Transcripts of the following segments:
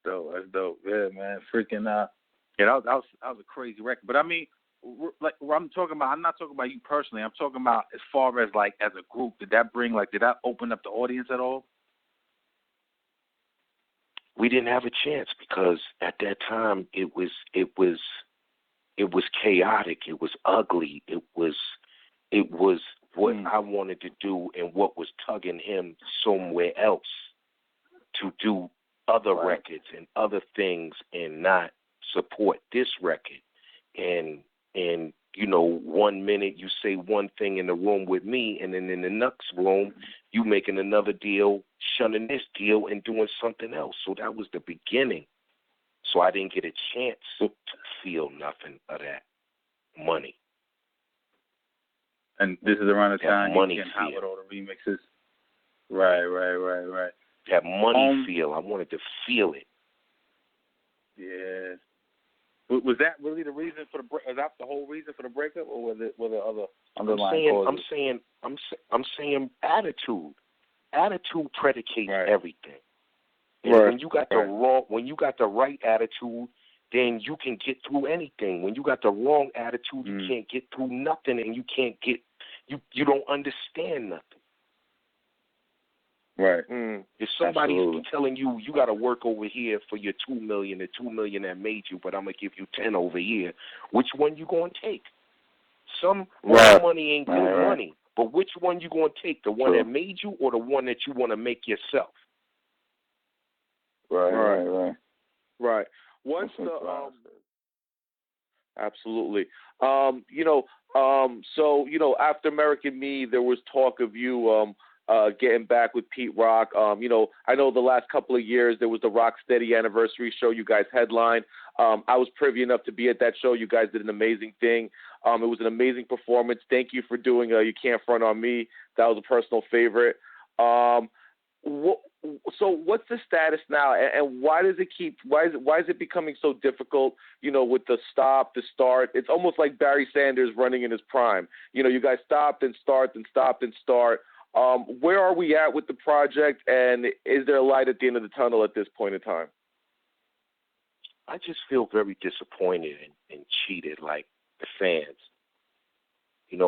dope. That's dope. Yeah, man. Freaking yeah, that was a crazy record. But I mean, like what I'm talking about, I'm not talking about you personally. I'm talking about as far as like as a group. Did that open up the audience at all? We didn't have a chance because at that time it was chaotic. It was ugly. It was what I wanted to do and what was tugging him somewhere else to do other records and other things and not support this record. And 1 minute you say one thing in the room with me, and then in the next room you making another deal, shunning this deal and doing something else. So that was the beginning. So I didn't get a chance to feel nothing of that money. And this is around the time money you getting hot with all the remixes. Right. That money feel. I wanted to feel it. Yeah. Was that really the reason for the was that the whole reason for the breakup, or were there other underlying causes? I'm saying attitude. Attitude predicates everything. And when you got the right attitude, then you can get through anything. When you got the wrong attitude, you can't get through nothing, and you don't understand nothing. Right. If somebody's telling you got to work over here for your $2 million, the $2 million that made you, but I'm gonna give you 10 over here, which one you gonna take? Some money ain't good money, but which one you gonna take? The one that made you, or the one that you want to make yourself? Right. Once absolutely. So after American Me, there was talk of you getting back with Pete Rock. I know the last couple of years there was the Rocksteady anniversary show you guys headlined. I was privy enough to be at that show. You guys did an amazing thing. It was an amazing performance. Thank you for doing You Can't Front on Me. That was a personal favorite. So what's the status now, and why is it becoming so difficult, with the stop, the start? It's almost like Barry Sanders running in his prime. You guys stopped and start and stopped and start. Where are we at with the project, and is there a light at the end of the tunnel at this point in time? I just feel very disappointed and cheated, like the fans,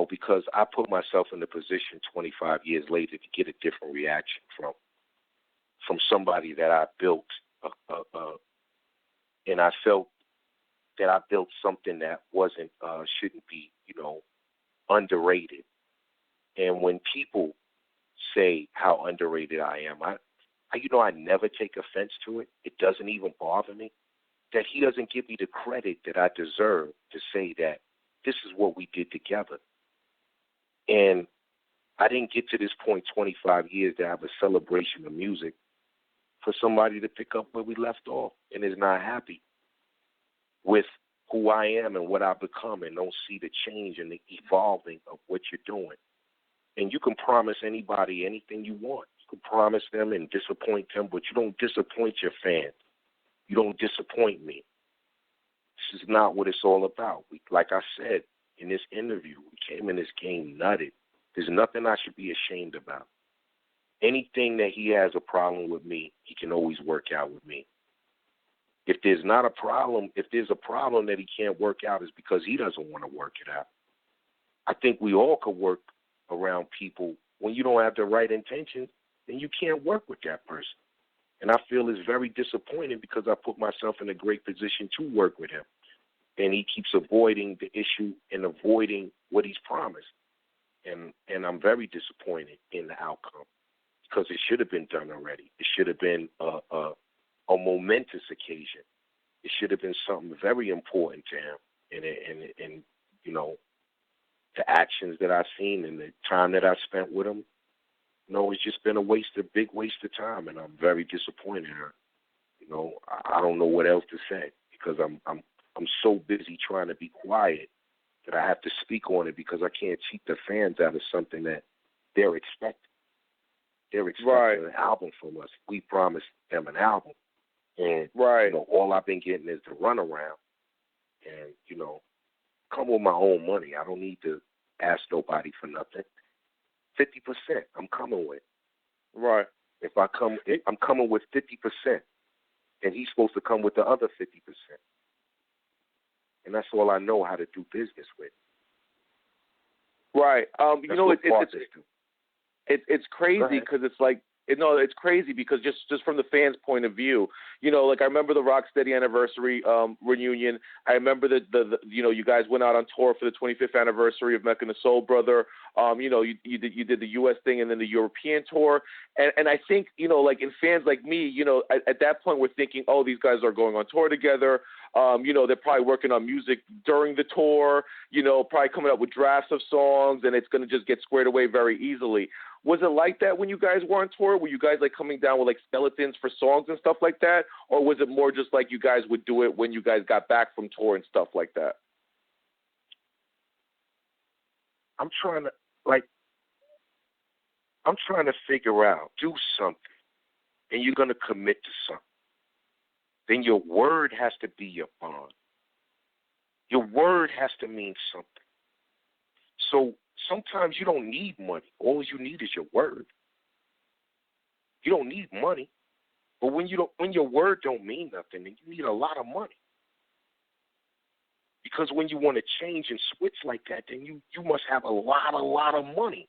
because I put myself in the position 25 years later to get a different reaction from somebody that I built, and I felt that I built something that shouldn't be, underrated. And when people say how underrated I am, I never take offense to it. It doesn't even bother me that he doesn't give me the credit that I deserve to say that this is what we did together. And I didn't get to this point 25 years to have a celebration of music for somebody to pick up where we left off and is not happy with who I am and what I've become and don't see the change and the evolving of what you're doing. And you can promise anybody anything you want. You can promise them and disappoint them, but you don't disappoint your fans. You don't disappoint me. This is not what it's all about. Like I said in this interview, we came in this game nutted. There's nothing I should be ashamed about. Anything that he has a problem with me, he can always work out with me. If there's not a problem, if there's a problem that he can't work out, is because he doesn't want to work it out. I think we all could work around people. When you don't have the right intentions, then you can't work with that person. And I feel it's very disappointing because I put myself in a great position to work with him. And he keeps avoiding the issue and avoiding what he's promised. And I'm very disappointed in the outcome because it should have been done already. It should have been a momentous occasion. It should have been something very important to him. And the actions that I've seen and the time that I spent with him, it's just been a big waste of time, and I'm very disappointed. I don't know what else to say because I'm so busy trying to be quiet that I have to speak on it because I can't cheat the fans out of something that they're expecting. They're expecting an album from us. We promised them an album, and all I've been getting is the runaround. And come with my own money. I don't need to ask nobody for nothing. 50%, I'm coming with. Right. I'm coming with 50%. and he's supposed to come with the other 50%. And that's all I know how to do business with. Right. You know, it's crazy because it's like, it's crazy because just from the fans' point of view, you know, like I remember the Rocksteady anniversary reunion. I remember the you guys went out on tour for the 25th anniversary of Mecca and the Soul Brother. You know, you did the U.S. thing and then the European tour. And I think, you know, like in fans like me, you know, at that point we're thinking, oh, these guys are going on tour together. You know, they're probably working on music during the tour, you know, probably coming up with drafts of songs, and it's going to just get squared away very easily. Was it like that when you guys were on tour? Were you guys like coming down with like skeletons for songs and stuff like that? Or was it more just like you guys would do it when you guys got back from tour and stuff like that? I'm trying to figure out, do something, and you're going to commit to something. Then your word has to be your bond. Your word has to mean something. So sometimes you don't need money. All you need is your word. You don't need money. But when your word don't mean nothing, then you need a lot of money. Because when you want to change and switch like that, then you must have a lot of money.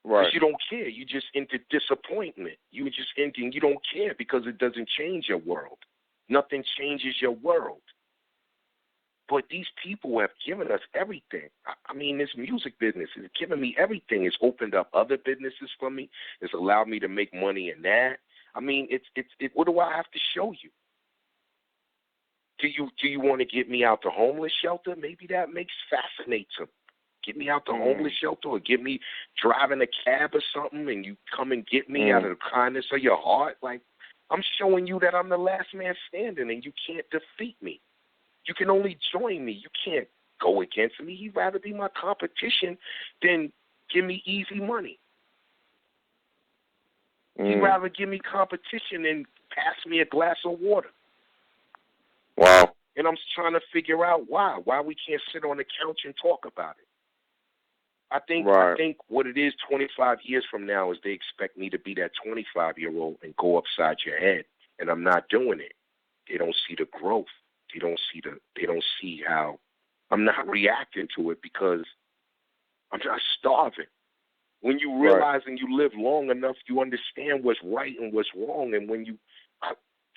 Right. Because you don't care. You just into disappointment. You don't care because it doesn't change your world. Nothing changes your world. But these people have given us everything. I mean, this music business has given me everything. It's opened up other businesses for me. It's allowed me to make money in that. I mean, what do I have to show you? Do you want to get me out the homeless shelter? Maybe that fascinates them. Get me out the homeless shelter, or get me driving a cab or something, and you come and get me out of the kindness of your heart. Like, I'm showing you that I'm the last man standing, and you can't defeat me. You can only join me. You can't go against me. You'd rather be my competition than give me easy money. You'd rather give me competition than pass me a glass of water. Wow. And I'm trying to figure out why we can't sit on the couch and talk about it. I think what it is 25 years from now is they expect me to be that 25-year-old and go upside your head, and I'm not doing it. They don't see the growth. They don't see how I'm not reacting to it because I'm not starving. When you realize and you live long enough, you understand what's right and what's wrong. And when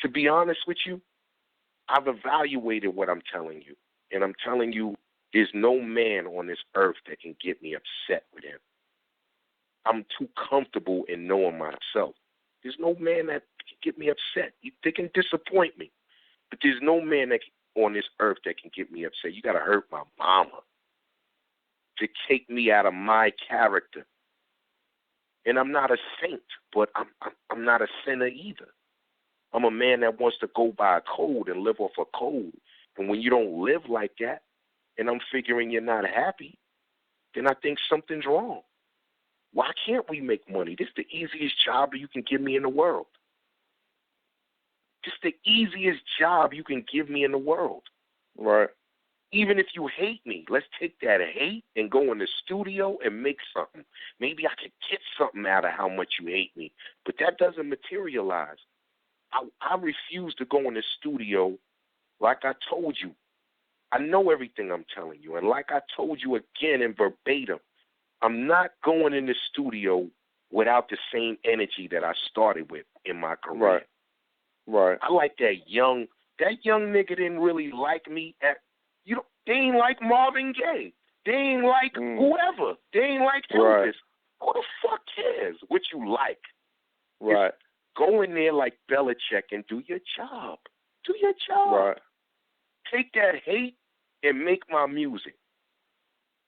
to be honest with you, I've evaluated what I'm telling you, and I'm telling you, there's no man on this earth that can get me upset with him. I'm too comfortable in knowing myself. There's no man that can get me upset. They can disappoint me, but there's no man on this earth that can get me upset. You got to hurt my mama to take me out of my character. And I'm not a saint, but I'm not a sinner either. I'm a man that wants to go by a code and live off a code. And when you don't live like that, and I'm figuring you're not happy, then I think something's wrong. Why can't we make money? This is the easiest job you can give me in the world. This is the easiest job you can give me in the world. Right. Even if you hate me, let's take that hate and go in the studio and make something. Maybe I could get something out of how much you hate me, but that doesn't materialize. I refuse to go in the studio like I told you. I know everything I'm telling you. And like I told you again in verbatim, I'm not going in the studio without the same energy that I started with in my career. Right. I like that young nigga didn't really like me. They ain't like Marvin Gaye. They ain't like whoever. They ain't like Elvis. Right. Who the fuck cares what you like? Right. Just go in there like Belichick and do your job. Do your job. Right. Take that hate and make my music.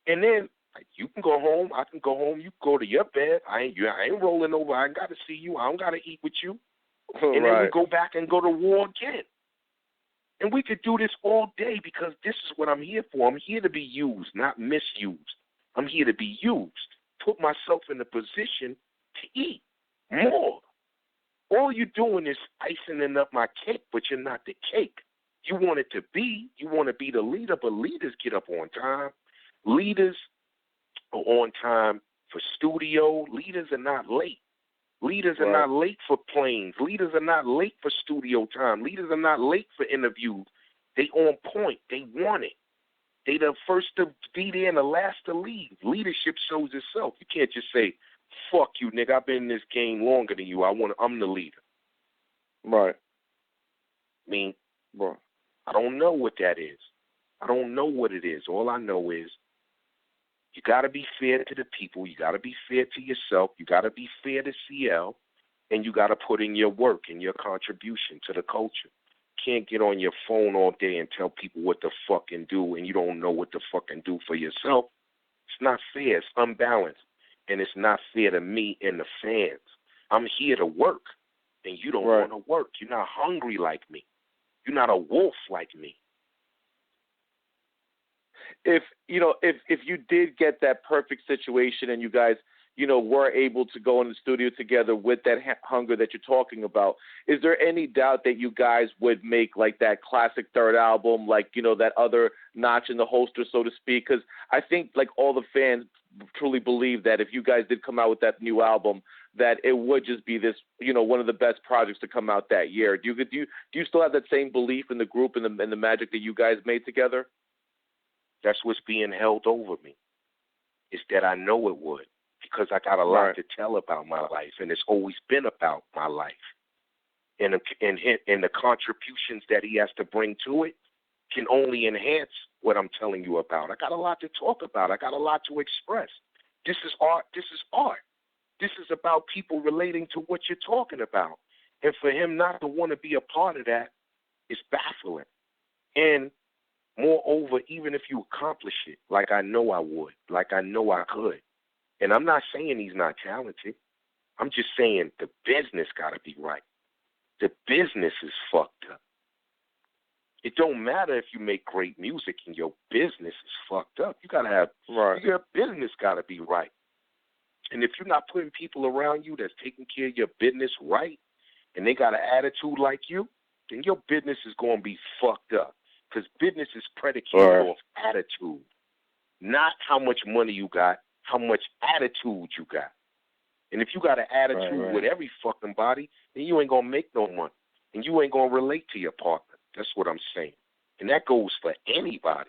And then you can go home. I can go home. You go to your bed. I ain't rolling over. I ain't got to see you. I don't got to eat with you. And then we go back and go to war again. And we could do this all day because this is what I'm here for. I'm here to be used, not misused. I'm here to be used. Put myself in a position to eat more. All you're doing is icing up my cake, but you're not the cake. You want it to be. You want to be the leader, but leaders get up on time. Leaders are on time for studio. Leaders are not late. Leaders are not late for planes. Leaders are not late for studio time. Leaders are not late for interviews. They on point. They want it. They the first to be there and the last to leave. Leadership shows itself. You can't just say, fuck you, nigga, I've been in this game longer than you. I'm the leader. Right. I mean, I don't know what that is. I don't know what it is. All I know is you got to be fair to the people. You got to be fair to yourself. You got to be fair to CL. And you got to put in your work and your contribution to the culture. Can't get on your phone all day and tell people what to fucking do and you don't know what to fucking do for yourself. It's not fair. It's unbalanced. And it's not fair to me and the fans. I'm here to work, and you don't want to work. You're not hungry like me. You're not a wolf like me. If you did get that perfect situation and you guys, were able to go in the studio together with that hunger that you're talking about, is there any doubt that you guys would make like that classic third album, like, that other notch in the holster, so to speak? Because I think like all the fans truly believe that if you guys did come out with that new album, that it would just be this, one of the best projects to come out that year. Do you still have that same belief in the group and the magic that you guys made together? That's what's being held over me, is that I know it would, because I got a lot to tell about my life, and it's always been about my life. And the contributions that he has to bring to it can only enhance what I'm telling you about. I got a lot to talk about. I got a lot to express. This is art. This is art. This is about people relating to what you're talking about. And for him not to want to be a part of that is baffling. And moreover, even if you accomplish it, like I know I would, like I know I could, and I'm not saying he's not talented. I'm just saying the business got to be right. The business is fucked up. It don't matter if you make great music and your business is fucked up. You got to have, your business got to be right. And if you're not putting people around you that's taking care of your business right, and they got an attitude like you, then your business is going to be fucked up. Because business is predicated off attitude, not how much money you got, how much attitude you got. And if you got an attitude with every fucking body, then you ain't going to make no money. And you ain't going to relate to your partner. That's what I'm saying. And that goes for anybody.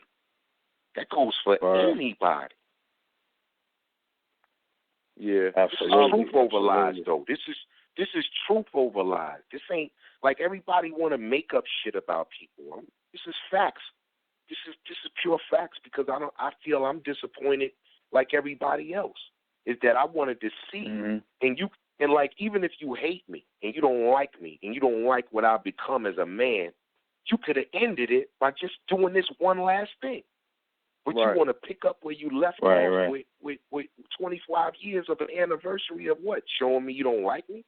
That goes for anybody. Yeah, absolutely. This is truth over lies, though. This is truth over lies. This ain't like everybody want to make up shit about people. This is facts. This is pure facts, because I feel I'm disappointed like everybody else. Is that I wanted to see and like, even if you hate me and you don't like me and you don't like what I've become as a man, you could have ended it by just doing this one last thing. But you want to pick up where you left off with 25 years of an anniversary of what? Showing me you don't like me?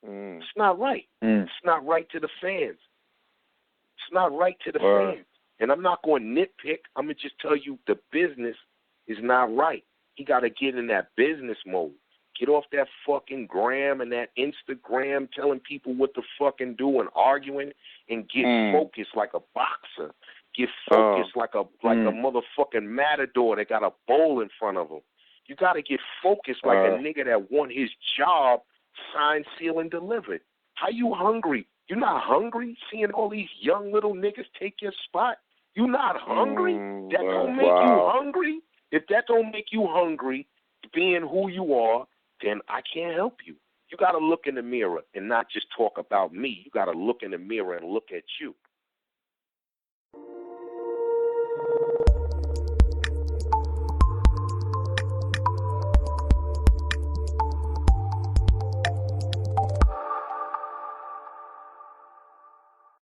It's not right. It's not right to the fans. It's not right to the fans. And I'm not going to nitpick. I'm going to just tell you the business is not right. He got to get in that business mode. Get off that fucking gram and that Instagram telling people what to fucking do and arguing, and get focused like a boxer. Get focused like a motherfucking matador that got a bowl in front of him. You got to get focused like a nigga that want his job signed, sealed, and delivered. How you hungry? You not hungry seeing all these young little niggas take your spot? You not hungry? That don't make you hungry? If that don't make you hungry, being who you are, then I can't help you. You got to look in the mirror and not just talk about me. You got to look in the mirror and look at you.